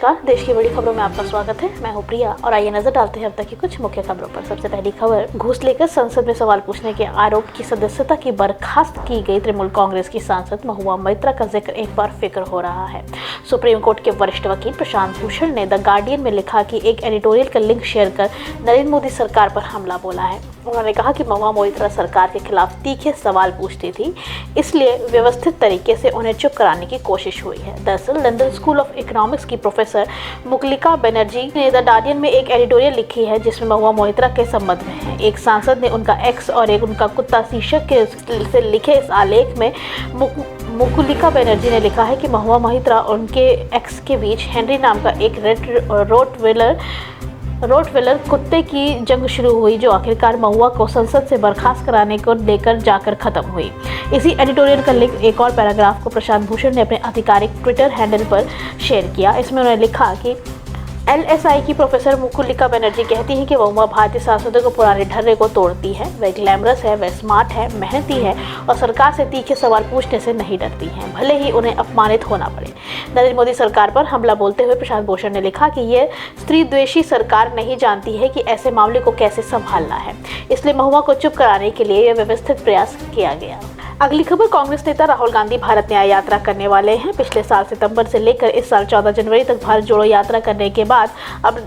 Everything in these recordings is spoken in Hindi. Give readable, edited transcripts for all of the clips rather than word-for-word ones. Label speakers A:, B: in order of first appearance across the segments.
A: नमस्कार, देश की बड़ी खबरों में आपका स्वागत है। मैं हूं प्रिया और आइए नजर डालते हैं अब तक की कुछ मुख्य खबरों पर। सबसे पहली खबर, घूस लेकर संसद में सवाल पूछने के आरोप की सदस्यता की बर्खास्त की गई तृणमूल कांग्रेस की सांसद महुआ मोइत्रा का जिक्र एक बार फिक्र हो रहा है। सुप्रीम कोर्ट के वरिष्ठ वकील प्रशांत भूषण ने द गार्डियन में लिखा कि एक एडिटोरियल का लिंक शेयर कर नरेंद्र मोदी सरकार पर हमला बोला है। उन्होंने कहा कि महुआ मोइत्रा सरकार के खिलाफ तीखे सवाल पूछती थी, इसलिए व्यवस्थित तरीके से उन्हें चुप कराने की कोशिश हुई है। दरअसल लंदन स्कूल ऑफ इकोनॉमिक्स की प्रोफेसर मुकुलिका बनर्जी ने द गार्डियन में एक एडिटोरियल लिखी है जिसमें महुआ मोइत्रा के संबंध में है। एक सांसद ने उनका एक्स और एक उनका कुत्ता शीर्षक से लिखे इस आलेख में मुकुलिका बनर्जी ने लिखा है कि महुआ मोइत्रा और उनके एक्स के बीच हेनरी नाम का एक रोटवेलर कुत्ते की जंग शुरू हुई, जो आखिरकार महुआ को संसद से बर्खास्त कराने को लेकर जाकर खत्म हुई। इसी एडिटोरियल का लिंक एक और पैराग्राफ को प्रशांत भूषण ने अपने आधिकारिक ट्विटर हैंडल पर शेयर किया। इसमें उन्होंने लिखा कि LSI की प्रोफेसर मुकुलिका बनर्जी कहती हैं कि महुआ भारतीय सांसदों को पुराने ढर्रे को तोड़ती है। वह ग्लैमरस है, वह स्मार्ट है, मेहनती है और सरकार से तीखे सवाल पूछने से नहीं डरती हैं, भले ही उन्हें अपमानित होना पड़े। नरेंद्र मोदी सरकार पर हमला बोलते हुए प्रशांत भूषण ने लिखा कि यह स्त्री द्वेषी सरकार नहीं जानती है कि ऐसे मामले को कैसे संभालना है, इसलिए महुआ को चुप कराने के लिए यह व्यवस्थित प्रयास किया गया। अगली खबर, कांग्रेस नेता राहुल गांधी भारत न्याय यात्रा करने वाले हैं। पिछले साल सितंबर से लेकर इस साल 14 जनवरी तक भारत जोड़ो यात्रा करने के बाद अब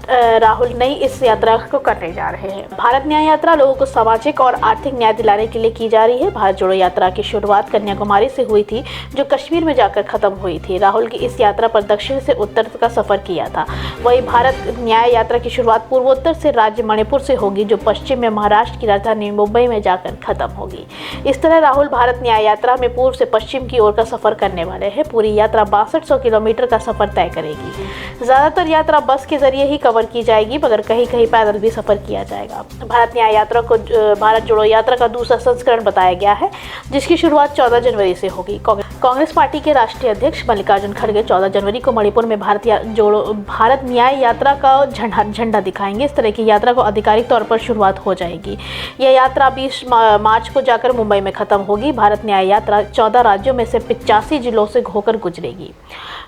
A: राहुल नई इस यात्रा को करने जा रहे हैं। भारत न्याय यात्रा लोगों को सामाजिक और आर्थिक न्याय दिलाने के लिए की जा रही है। भारत जोड़ो यात्रा की शुरुआत कन्याकुमारी से हुई थी, जो कश्मीर में जाकर खत्म हुई थी। राहुल की इस यात्रा पर दक्षिण से उत्तर का सफर किया था। वही भारत न्याय यात्रा की शुरुआत पूर्वोत्तर से राज्य मणिपुर से होगी, जो पश्चिम में महाराष्ट्र की राजधानी मुंबई में जाकर खत्म होगी। इस तरह राहुल भारत न्याय यात्रा में पूर्व से पश्चिम की ओर का सफर करने वाले हैं। पूरी यात्रा 6200 किलोमीटर का सफर तय करेगी। ज्यादातर यात्रा बस के जरिए ही कवर की जाएगी, मगर कहीं कहीं पैदल भी सफर किया जाएगा। भारत न्याय यात्रा को भारत जोड़ो यात्रा का दूसरा संस्करण बताया गया है, जिसकी शुरुआत 14 जनवरी से होगी। कांग्रेस पार्टी के राष्ट्रीय अध्यक्ष मल्लिकार्जुन खड़गे 14 जनवरी को मणिपुर में भारत न्याय यात्रा का झंडा दिखाएंगे। इस तरह की यात्रा को आधिकारिक तौर पर शुरुआत हो जाएगी। यह यात्रा 20 मार्च को जाकर मुंबई में खत्म होगी। भारत न्याय यात्रा 14 राज्यों में से 85 जिलों से होकर गुजरेगी।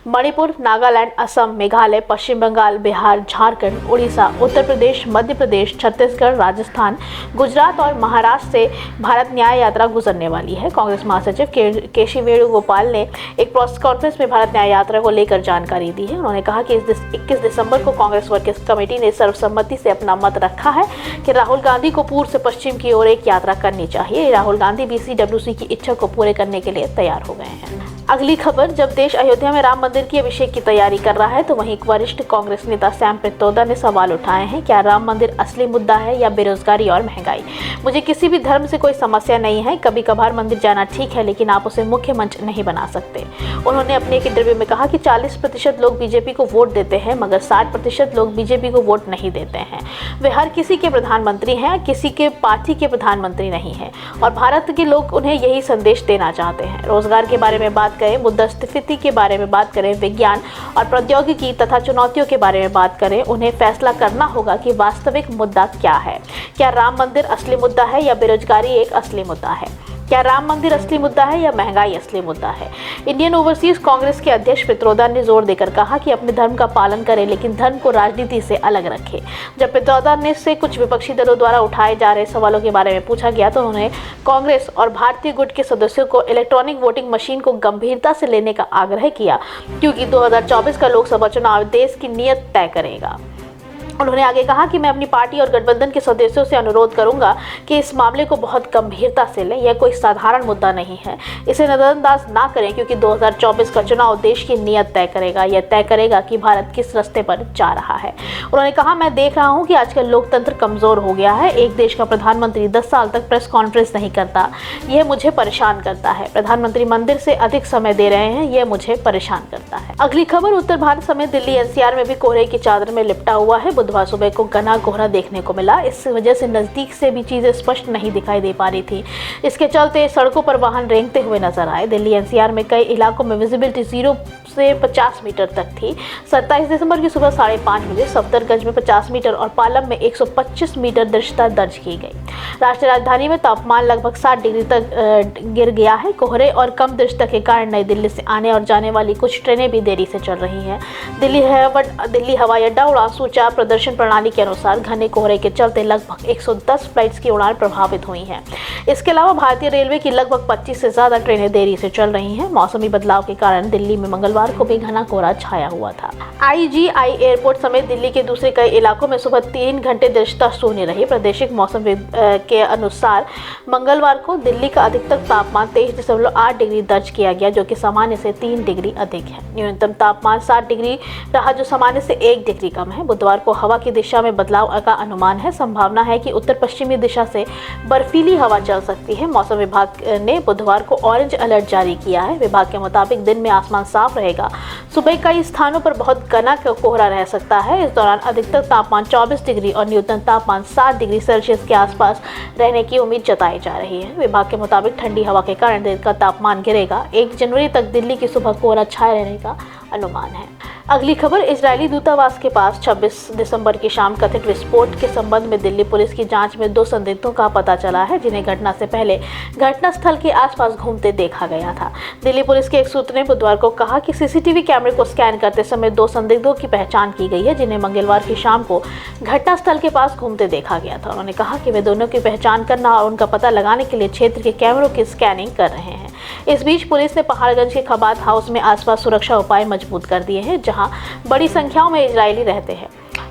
A: मणिपुर, नागालैंड, असम, मेघालय, पश्चिम बंगाल, बिहार, झारखंड, उड़ीसा, उत्तर प्रदेश, मध्य प्रदेश, छत्तीसगढ़, राजस्थान, गुजरात और महाराष्ट्र से भारत न्याय यात्रा गुजरने वाली है। कांग्रेस महासचिव केसी वेणुगोपाल ने एक प्रेस कॉन्फ्रेंस में भारत न्याय यात्रा को लेकर जानकारी दी है। उन्होंने कहा कि 21 दिसंबर को कांग्रेस वर्किंग कमेटी ने सर्वसम्मति से अपना मत रखा है कि राहुल गांधी को पूर्व से पश्चिम की ओर एक यात्रा करनी चाहिए। राहुल गांधी भी CWC की इच्छा को पूरे करने के लिए तैयार हो गए हैं। अगली खबर, जब देश अयोध्या में राम मंदिर की अभिषेक की तैयारी कर रहा है, तो वहीं एक वरिष्ठ कांग्रेस नेता सैम पित्रोदा ने सवाल उठाए हैं, क्या राम मंदिर असली मुद्दा है या बेरोजगारी और महंगाई? मुझे किसी भी धर्म से कोई समस्या नहीं है, कभी कभार मंदिर जाना ठीक है, लेकिन आप उसे मुख्य मंच नहीं बना सकते। उन्होंने अपने एक इंटरव्यू में कहा कि 40% लोग बीजेपी को वोट देते हैं, मगर 60% लोग बीजेपी को वोट नहीं देते हैं। वे हर किसी के प्रधानमंत्री हैं, किसी के पार्टी के प्रधानमंत्री नहीं है, और भारत के लोग उन्हें यही संदेश देना चाहते हैं। रोजगार के बारे में बात करें, मुद्रास्फीति के बारे में बात करें, विज्ञान और प्रौद्योगिकी तथा चुनौतियों के बारे में बात करें, उन्हें फैसला करना होगा कि वास्तविक मुद्दा क्या है। क्या राम मंदिर असली मुद्दा है या बेरोजगारी एक असली मुद्दा है? क्या राम मंदिर असली मुद्दा है या महंगाई असली मुद्दा है? इंडियन ओवरसीज कांग्रेस के अध्यक्ष पित्रोदा ने जोर देकर कहा कि अपने धर्म का पालन करें, लेकिन धर्म को राजनीति से अलग रखें। जब पित्रोदा ने से कुछ विपक्षी दलों द्वारा उठाए जा रहे सवालों के बारे में पूछा गया, तो उन्होंने कांग्रेस और भारतीय गुट के सदस्यों को इलेक्ट्रॉनिक वोटिंग मशीन को गंभीरता से लेने का आग्रह किया, क्योंकि 2024 का लोकसभा चुनाव देश की नीयत तय करेगा। उन्होंने आगे कहा कि मैं अपनी पार्टी और गठबंधन के सदस्यों से अनुरोध करूंगा कि इस मामले को बहुत गंभीरता से लें। यह कोई साधारण मुद्दा नहीं है, इसे नजरअंदाज ना करें, क्योंकि 2024 का चुनाव देश की नीयत तय करेगा। यह तय करेगा कि भारत किस रास्ते पर जा रहा है। उन्होंने कहा, मैं देख रहा हूं कि आजकल लोकतंत्र कमजोर हो गया है। एक देश का प्रधानमंत्री 10 साल तक प्रेस कॉन्फ्रेंस नहीं करता, यह मुझे परेशान करता है। प्रधानमंत्री मंदिर से अधिक समय दे रहे हैं, यह मुझे परेशान करता है। अगली खबर, उत्तर भारत समेत दिल्ली NCR में भी कोहरे की चादर में लिपटा हुआ है। बुधवार सुबह को घना कोहरा देखने को मिला। इस वजह से नजदीक से भी चीजें स्पष्ट नहीं दिखाई दे पा रही थी। इसके चलते सड़कों पर वाहन रेंगते हुए नजर आए। दिल्ली NCR में कई इलाकों में विजिबिलिटी से 50 मीटर तक थी। 27 दिसंबर की सुबह 5:30 बजे सफदरगंज में 50 मीटर और पालम में 125 मीटर दृश्यता दर्ज की गई। राष्ट्रीय राजधानी में तापमान लगभग 60 डिग्री तक गिर गया है। कोहरे और कम दृश्यता के कारण नई दिल्ली से आने और जाने वाली कुछ ट्रेनें भी देरी से चल रही हैं। दिल्ली हवाई अड्डा उड़ान सूचना प्रदर्शन प्रणाली के अनुसार घने कोहरे के चलते लगभग 110 फ्लाइट्स की उड़ान प्रभावित हुई हैं। इसके अलावा भारतीय रेलवे की लगभग 25 से ज्यादा ट्रेनें देरी से चल रही हैं। मौसमी बदलाव के कारण दिल्ली में मंगलवार को भी घना कोहरा छाया हुआ था। IGI एयरपोर्ट समेत दिल्ली के दूसरे कई इलाकों में सुबह 3 घंटे दृश्यता शून्य रही। प्रादेशिक मौसम के अनुसार मंगलवार को दिल्ली का अधिकतम तापमान 23.8 डिग्री दर्ज किया गया, जो कि सामान्य से 3 डिग्री अधिक है। न्यूनतम तापमान 7 डिग्री रहा, जो सामान्य से 1 डिग्री कम है। बुधवार को हवा की दिशा में बदलाव का अनुमान है। संभावना है कि उत्तर पश्चिमी दिशा से बर्फीली हवा चल सकती है। मौसम विभाग ने बुधवार को ऑरेंज अलर्ट जारी किया है। विभाग के मुताबिक दिन में आसमान साफ रहेगा। सुबह कई स्थानों पर बहुत घना कोहरा रह सकता है। इस दौरान अधिकतम तापमान 24 डिग्री और न्यूनतम तापमान 7 डिग्री सेल्सियस के आसपास रहने की उम्मीद जताई जा रही है। विभाग के मुताबिक ठंडी हवा के कारण दिन का तापमान गिरेगा। 1 जनवरी तक दिल्ली की सुबह कोहरा छाए रहने का अनुमान है। अगली खबर, इजरायली दूतावास के पास 26 दिसंबर की शाम कथित विस्फोट के संबंध में दिल्ली पुलिस की जांच में 2 संदिग्धों का पता चला है, जिन्हें घटना से पहले घटनास्थल के आसपास घूमते देखा गया था। दिल्ली पुलिस के एक सूत्र ने बुधवार को कहा कि सीसीटीवी कैमरे को स्कैन करते समय 2 संदिग्धों की पहचान की गई है, जिन्हें मंगलवार की शाम को घटनास्थल के पास घूमते देखा गया था। उन्होंने कहा कि वे दोनों की पहचान करना और उनका पता लगाने के लिए क्षेत्र के कैमरों की स्कैनिंग कर रहे हैं। इस बीच पुलिस ने पहाड़गंज के खबात हाउस में आसपास सुरक्षा उपाय मजबूत कर दिए हैं, जहां बड़ी संख्याओं में इजरायली रहते हैं।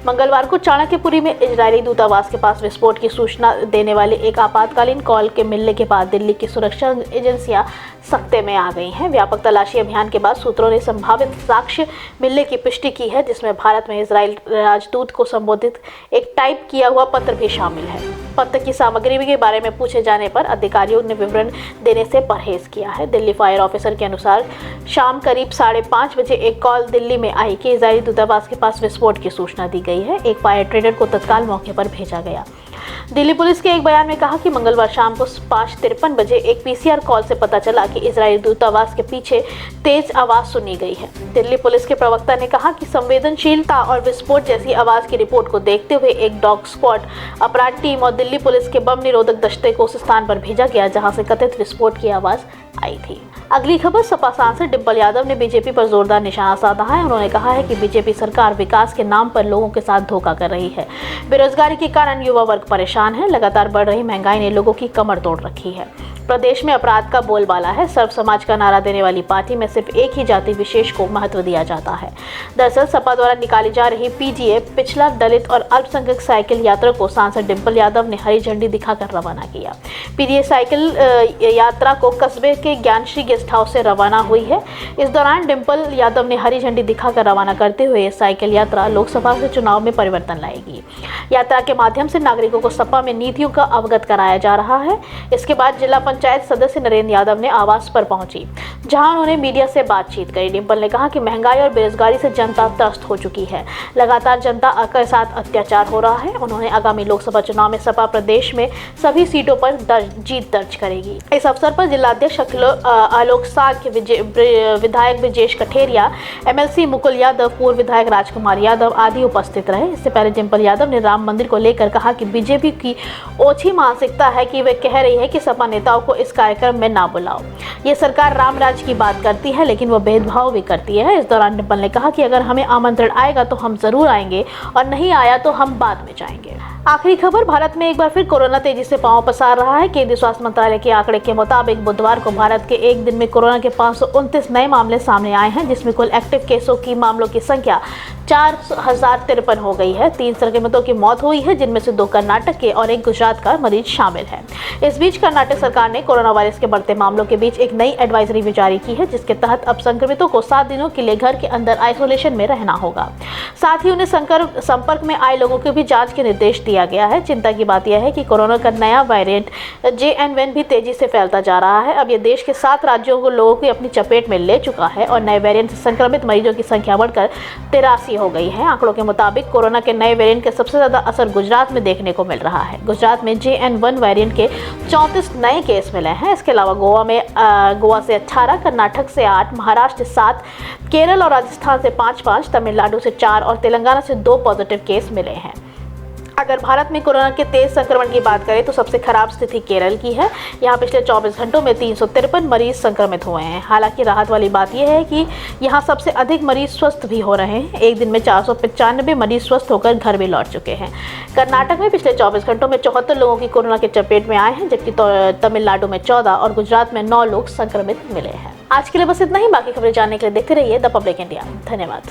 A: मंगलवार को चाणक्यपुरी में इजरायली दूतावास के पास विस्फोट की सूचना देने वाले एक आपातकालीन कॉल के मिलने के बाद दिल्ली की सुरक्षा एजेंसियां सख्ते में आ गई हैं। व्यापक तलाशी अभियान के बाद सूत्रों ने संभावित साक्ष्य मिलने की पुष्टि की है, जिसमें भारत में इजरायल राजदूत को संबोधित एक टाइप किया हुआ पत्र भी शामिल है। पत्र की सामग्री के बारे में पूछे जाने पर अधिकारियों ने विवरण देने से परहेज किया है। दिल्ली फायर ऑफिसर के अनुसार शाम करीब 5:30 बजे एक कॉल दिल्ली में आई कि इजरायली दूतावास के पास विस्फोट की सूचना दी गई है। एक फायर ट्रेडर को तत्काल मौके पर भेजा गया। दिल्ली पुलिस के एक बयान में कहा कि मंगलवार शाम को 5:53 बजे एक PCR कॉल से पता चला कि इजरायली दूतावास के पीछे तेज आवाज सुनी गई है। दिल्ली पुलिस के प्रवक्ता ने कहा कि संवेदनशीलता और विस्फोट जैसी आवाज की रिपोर्ट को देखते हुए एक डॉग स्क्वाड, अपराध टीम और दिल्ली पुलिस के बम निरोधक दस्ते को उस स्थान पर भेजा गया जहां से कथित विस्फोट की आवाज आई थी। अगली खबर, सपा सांसद डिंपल यादव ने बीजेपी पर जोरदार निशाना साधा है। उन्होंने कहा है कि बीजेपी सरकार विकास के नाम पर लोगों के साथ धोखा कर रही है। बेरोजगारी के कारण युवा वर्ग परेशान है। लगातार बढ़ रही महंगाई ने लोगों की कमर तोड़ रखी है। प्रदेश में अपराध का बोलबाला है। सर्व समाज का नारा देने वाली पार्टी में सिर्फ एक ही जाति विशेष को महत्व दिया जाता है। दरअसल सपा द्वारा निकाली जा रही PGA पिछड़ा दलित और अल्पसंख्यक साइकिल यात्रा को सांसद डिंपल यादव ने हरी झंडी दिखाकर रवाना किया। PGA साइकिल यात्रा को कस्बे के ज्ञानश्री गेस्ट हाउस से रवाना हुई है। इस दौरान डिंपल यादव ने हरी झंडी दिखाकर रवाना करते हुए साइकिल यात्रा लोकसभा से चुनाव में परिवर्तन लाएगी। यात्रा के माध्यम से नागरिकों को सपा में नीतियों का अवगत कराया जा रहा है। इसके बाद जिला पंचायत सदस्य नरेंद्र यादव ने आवास पर पहुंची, जहां उन्होंने मीडिया से बातचीत करी। डिंपल ने कहा कि महंगाई और बेरोजगारी से जनता त्रस्त हो चुकी है। लगातार जनता के साथ अत्याचार हो रहा है। उन्होंने आगामी लोकसभा चुनाव में सपा प्रदेश में सभी सीटों पर जीत दर्ज करेगी। इस अवसर पर जिलाध्यक्ष आलोक साग, विधायक ब्रजेश कठेरिया, MLC मुकुल यादव, पूर्व विधायक राजकुमार यादव आदि उपस्थित रहे। इससे पहले डिंपल यादव ने राम मंदिर को लेकर कहा कि बीजेपी की ओछी मानसिकता है कि वे कह रही है कि सपा नेताओं को इस कार्यक्रम में ना बुलाओ। ये सरकार राम राज की बात करती है, लेकिन वो भेदभाव भी करती है। इस दौरान डिंपल ने कहा कि अगर हमें आमंत्रण आएगा तो हम जरूर आएंगे और नहीं आया तो हम बाद में जाएंगे। आखिरी खबर, भारत में एक बार फिर कोरोना तेजी से पांव पसार रहा है। केंद्रीय स्वास्थ्य मंत्रालय के आंकड़े के मुताबिक बुधवार को भारत के एक दिन में कोरोना के 529 नए मामले सामने आए हैं, जिसमें कुल एक्टिव केसों की मामलों की संख्या 4053 हो गई है। 3 संक्रमितों की मौत हुई है, जिनमें से 2 कर्नाटक के और 1 गुजरात का मरीज शामिल है। इस बीच कर्नाटक सरकार ने कोरोना वायरस के बढ़ते मामलों के बीच एक नई एडवाइजरी भी जारी की है, जिसके तहत अब संक्रमितों को 7 दिनों के लिए घर के अंदर आइसोलेशन में रहना होगा। साथ ही उन्हें संपर्क में आए लोगों को भी जांच के निर्देश दिया गया है। चिंता की बात यह है कि कोरोना का नया वेरिएंट JN1 भी तेजी से फैलता जा रहा है। अब यह देश के 7 राज्यों को लोगों की अपनी चपेट में ले चुका है और नए वेरिएंट से संक्रमित मरीजों की संख्या बढ़कर 83 हो गई है। आंकड़ों के मुताबिक कोरोना के नए वेरिएंट का सबसे ज्यादा असर गुजरात में देखने को मिला। मिल रहा है। गुजरात में JN1 वेरिएंट के 34 नए केस मिले हैं। इसके अलावा गोवा से 18, कर्नाटक से 8, महाराष्ट्र से 7, केरल और राजस्थान से 5-5, तमिलनाडु से 4 और तेलंगाना से 2 पॉजिटिव केस मिले हैं। अगर भारत में कोरोना के तेज संक्रमण की बात करें तो सबसे खराब स्थिति केरल की है। यहाँ पिछले 24 घंटों में 353 मरीज संक्रमित हुए हैं। हालांकि राहत वाली बात यह है कि यहाँ सबसे अधिक मरीज स्वस्थ भी हो रहे हैं। एक दिन में 495 मरीज स्वस्थ होकर घर भी लौट चुके हैं। कर्नाटक में पिछले 24 घंटों में 74 लोगों की कोरोना के चपेट में आए हैं, जबकि तमिलनाडु में 14 और गुजरात में 9 लोग संक्रमित मिले हैं। आज के लिए बस इतना ही। बाकी खबरें जानने के लिए देखते रहिए द पब्लिक इंडिया। धन्यवाद।